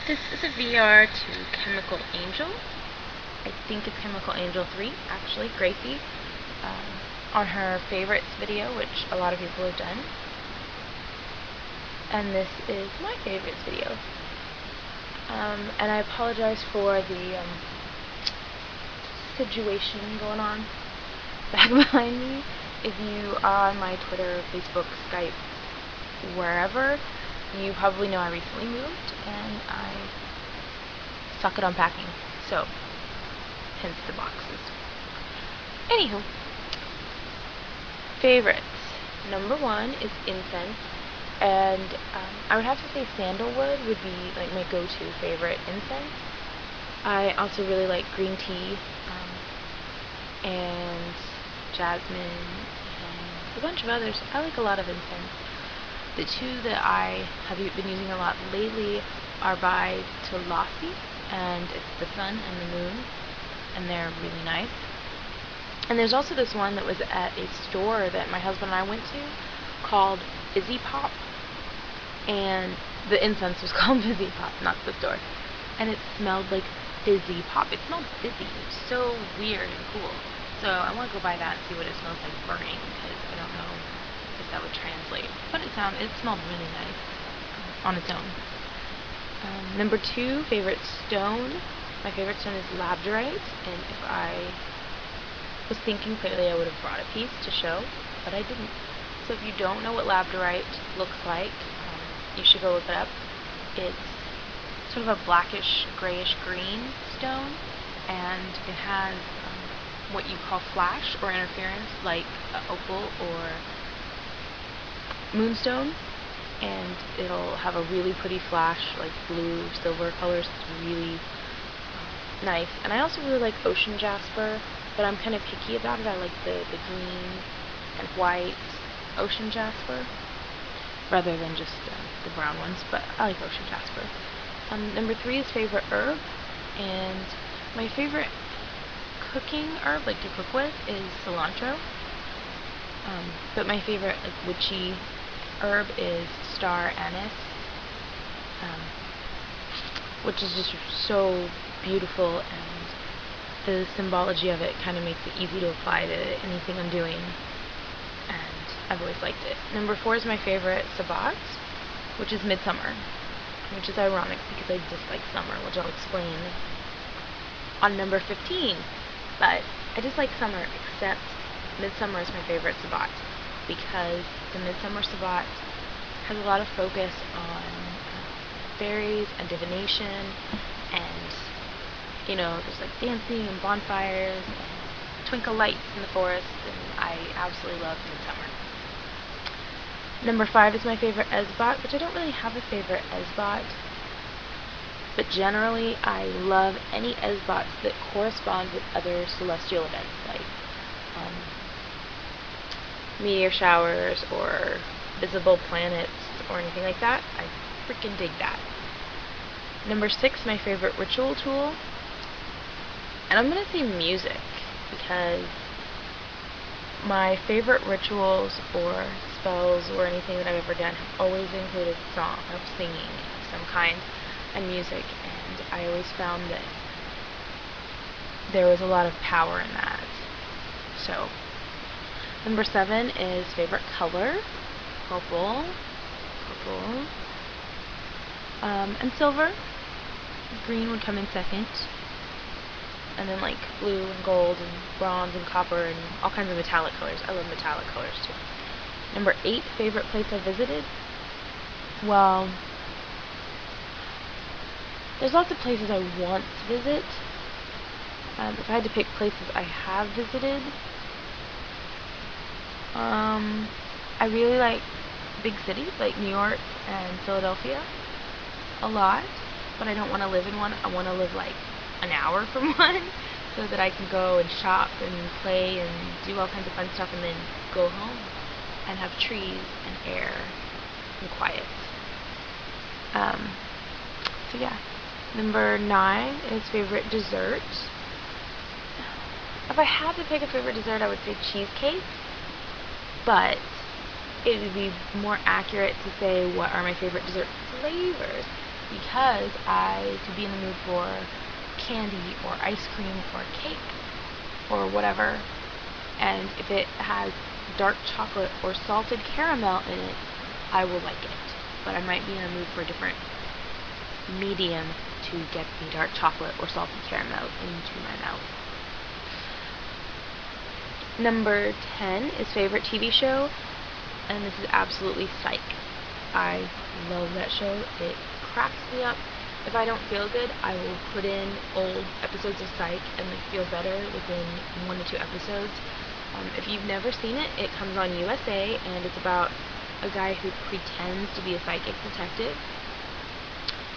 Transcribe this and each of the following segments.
This is a VR to Chemical Angel. I think it's ChemicalAngel3, actually, Gracie, on her favorites video, which a lot of people have done. And this is my favorites video. And I apologize for the situation going on back behind me. If you are on my Twitter, Facebook, Skype, wherever, you probably know I recently moved and I suck at unpacking, so hence the boxes. Anywho, favorites. Number 1 is incense, and I would have to say sandalwood would be like my go-to favorite incense. I also really like green tea and jasmine and a bunch of others. I like a lot of incense. The two that I have been using a lot lately are by Tulasi, and it's the sun and the moon, and they're really nice. And there's also this one that was at a store that my husband and I went to called Fizzy Pop, and the incense was called Fizzy Pop, not the store, and it smelled like fizzy pop. It smelled fizzy. It was so weird and cool. So I want to go buy that and see what it smells like burning, because I don't know if that would translate. But it smelled really nice on its own. Number 2, favorite stone. My favorite stone is labradorite, and if I was thinking clearly, I would have brought a piece to show, but I didn't. So if you don't know what labradorite looks like, you should go look it up. It's sort of a blackish, grayish green stone, and it has what you call flash or interference, like opal or moonstone, and it'll have a really pretty flash, like blue, silver colors. It's really nice. And I also really like ocean jasper, but I'm kind of picky about it. I like the green and white ocean jasper rather than just the brown ones, but I like ocean jasper. Number 3 is favorite herb, and my favorite cooking herb, like to cook with, is cilantro. But my favorite witchy herb is star anise, which is just so beautiful, and the symbology of it kind of makes it easy to apply to anything I'm doing, and I've always liked it. Number 4 is my favorite sabbat, which is midsummer, which is ironic because I dislike summer, which I'll explain on number 15. But I just like summer, except midsummer is my favorite sabbat, because the midsummer sabbat has a lot of focus on fairies and divination, and there's like dancing and bonfires and twinkle lights in the forest, and I absolutely love midsummer. Number 5 is my favorite Esbot, which I don't really have a favorite Esbot, but generally I love any Esbots that correspond with other celestial events, like meteor showers or visible planets or anything like that. I freaking dig that. Number 6, my favorite ritual tool, and I'm going to say music, because my favorite rituals or spells or anything that I've ever done have always included song or singing of some kind and music, and I always found that there was a lot of power in that. So, number 7 is favorite color, purple, and silver. Green would come in second, and then like blue and gold and bronze and copper and all kinds of metallic colors. I love metallic colors too. Number 8, favorite place I visited. Well, there's lots of places I want to visit. If I had to pick places I have visited, I really like big cities like New York and Philadelphia a lot, but I don't want to live in one. I want to live like an hour from one, so that I can go and shop and play and do all kinds of fun stuff, and then go home and have trees and air and quiet. So yeah. Number 9 is favorite dessert. If I had to pick a favorite dessert, I would say cheesecake, but it would be more accurate to say what are my favorite dessert flavors. because I could be in the mood for candy or ice cream or cake or whatever, and if it has dark chocolate or salted caramel in it, I will like it. But I might be in a mood for a different medium to get the dark chocolate or salted caramel into my mouth. Number 10 is favorite TV show, and this is absolutely Psych. I love that show. It cracks me up. If I don't feel good, I will put in old episodes of Psych and feel better within 1 to 2 episodes. If you've never seen it, it comes on USA, and it's about a guy who pretends to be a psychic detective.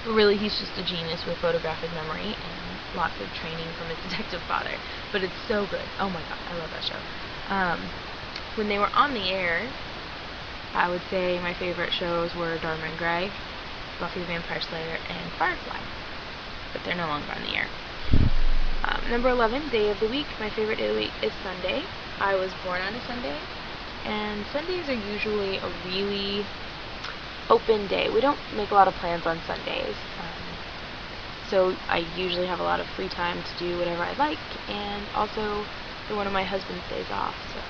But really, he's just a genius with photographic memory and lots of training from his detective father. But it's so good. Oh my god, I love that show. When they were on the air, I would say my favorite shows were Dharma and Greg, Buffy the Vampire Slayer, and Firefly. But they're no longer on the air. Number 11, day of the week. My favorite day of the week is Sunday. I was born on a Sunday, and Sundays are usually a really open day. We don't make a lot of plans on Sundays, so I usually have a lot of free time to do whatever I like, and also they're one of my husband's days off, so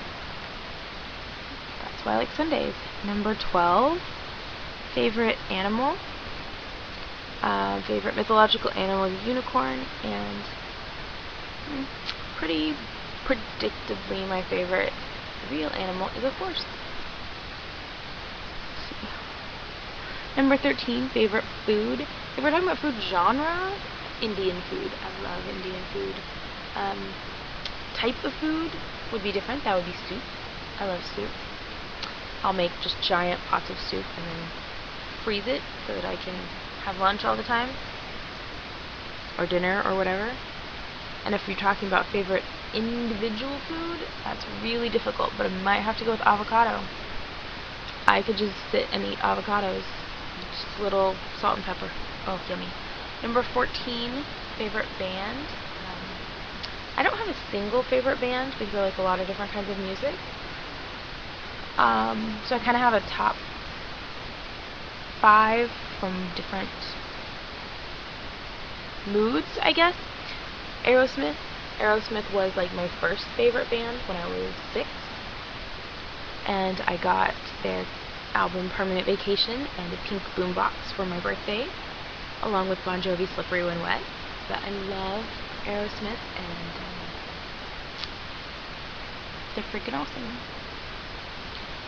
that's why I like Sundays. Number 12, favorite animal. Favorite mythological animal is a unicorn, and pretty predictably my favorite real animal is a horse. Number 13, favorite food. If we're talking about food genre, Indian food. I love Indian food. Type of food would be different. That would be soup. I love soup. I'll make just giant pots of soup and then freeze it so that I can have lunch all the time, or dinner, or whatever. And if you're talking about favorite individual food, that's really difficult, but I might have to go with avocado. I could just sit and eat avocados. Just a little salt and pepper. Oh, yummy. Number 14, favorite band. I don't have a single favorite band because I like a lot of different kinds of music. So I kind of have a top 5 from different moods, I guess. Aerosmith. Aerosmith was like my first favorite band when I was 6. And I got their album Permanent Vacation and a pink boombox for my birthday, along with Bon Jovi's Slippery When Wet. But I love Aerosmith, and they're freaking awesome.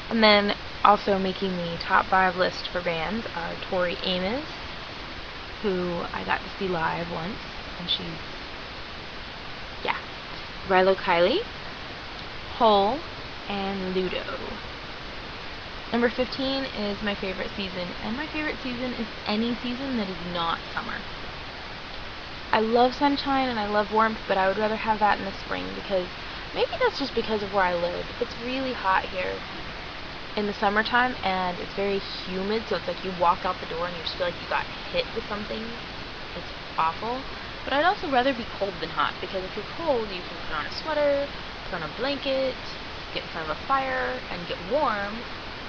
And then also making the top 5 list for bands are Tori Amos, who I got to see live once, and she's, yeah. Rilo Kiley, Hole, and Ludo. Number 15 is my favorite season, and my favorite season is any season that is not summer. I love sunshine and I love warmth, but I would rather have that in the spring because maybe that's just because of where I live. It's really hot here in the summertime, and it's very humid, so it's like you walk out the door and you just feel like you got hit with something. It's awful. But I'd also rather be cold than hot, because if you're cold, you can put on a sweater, put on a blanket, get in front of a fire, and get warm.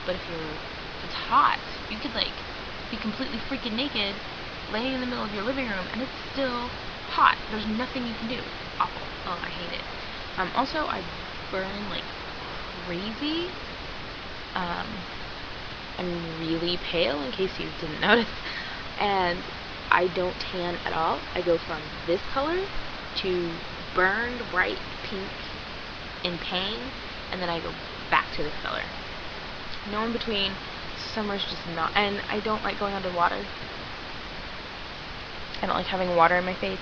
But if it's hot, you could like be completely freaking naked, laying in the middle of your living room, and it's still hot. There's nothing you can do. It's awful. Oh, I hate it. Also, I burn like crazy. I'm really pale, in case you didn't notice, and I don't tan at all. I go from this color to burned bright pink in pain, and then I go back to this color. No in between. Summer's just not, and I don't like going underwater. I don't like having water in my face.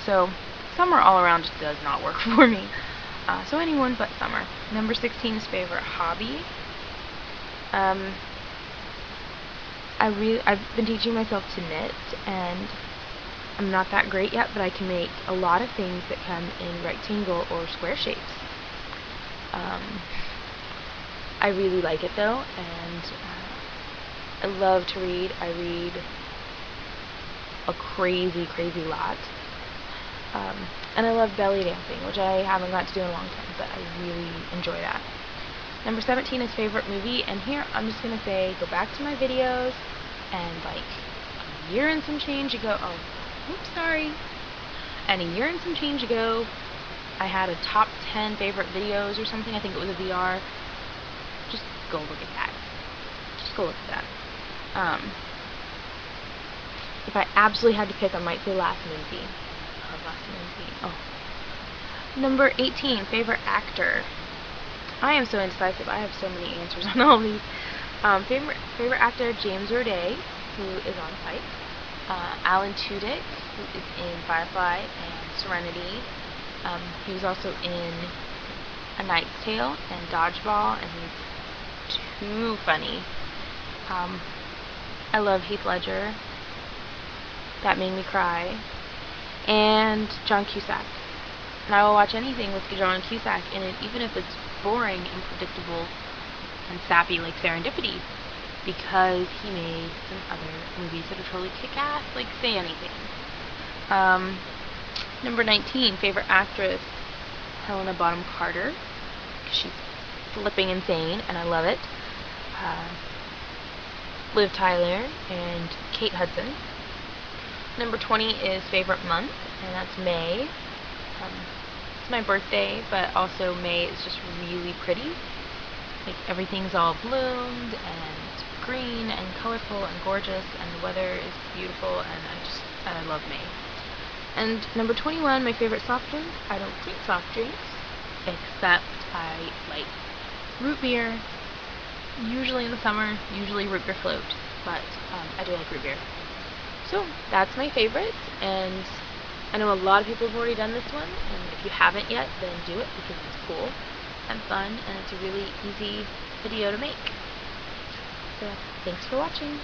So summer all around just does not work for me. So anyone but summer. Number 16 is favorite hobby. I've been teaching myself to knit, and I'm not that great yet, but I can make a lot of things that come in rectangle or square shapes. I really like it though, and I love to read. I read a crazy lot. And I love belly dancing, which I haven't got to do in a long time, but I really enjoy that. Number 17 is favorite movie, and here I'm just going to say go back to my videos and like a year and some change ago, oh, oops, sorry. And a year and some change ago, I had a top 10 favorite videos or something. I think it was a VR. Just go look at that. Just go look at that. If I absolutely had to pick, I might say Last Moonbeam. I love Last Moonbeam. Oh. Number 18, favorite actor. I am so indecisive. I have so many answers on all these. Favorite actor, James Roday, who is on site. Alan Tudyk, who is in Firefly and Serenity. He was also in A Knight's Tale and Dodgeball, and he's too funny. I love Heath Ledger. That made me cry. And John Cusack. And I will watch anything with John Cusack in it, even if it's boring and predictable and sappy like Serendipity, because he made some other movies that are totally kick-ass, like Say Anything. Number 19, favorite actress, Helena Bonham Carter. She's flipping insane, and I love it. Liv Tyler and Kate Hudson. Number 20 is favorite month, and that's May. It's my birthday, but also May is just really pretty. Like, everything's all bloomed and green and colorful and gorgeous, and the weather is beautiful, and I love May. And number 21, my favorite soft drink. I don't drink soft drinks, except I like root beer, usually in the summer, usually root beer float, but I do like root beer. So that's my favorites, and I know a lot of people have already done this one, and if you haven't yet, then do it because it's cool and fun, and it's a really easy video to make. So thanks for watching.